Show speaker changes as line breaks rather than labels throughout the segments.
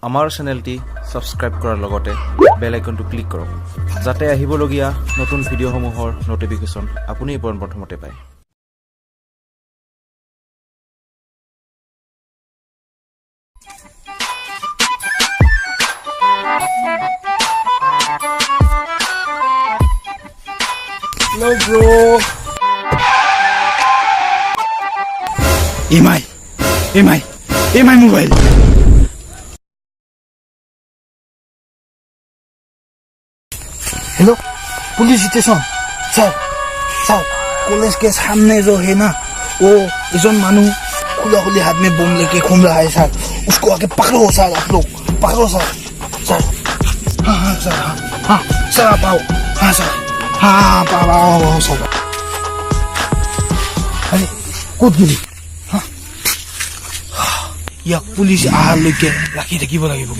আমাৰ চেনেলটি সাবস্ক্ৰাইব কৰাৰ লগতে বেল আইকনটো ক্লিক কৰক যাতে আহিবলগীয়া নতুন ভিডিঅ'সমূহৰ নটিফিকেশ্যন আপুনি প্ৰথমতে পায়।
Hello bro. EMI mobile. Hello police station sir college के सामने जो है ना वो इजन मानू खुला खुली हाथ में बम लेके घूम रहा है सर, उसको आके पकड़ो सर, आप लोग पकड़ो सर। हाँ सर, हाँ सर आप आओ। हाँ सर, हाँ आओ सर। अरे कूद गिरी। हाँ या पुलिस आहार लेके राखी থাকিব লাগিব।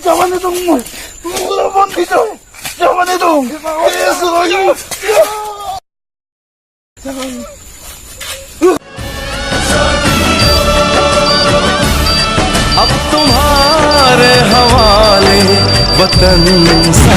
Jangan dong, lawan kita. Jangan dong. Yes, lagi.
अब तुम्हारे हवाले वतन सा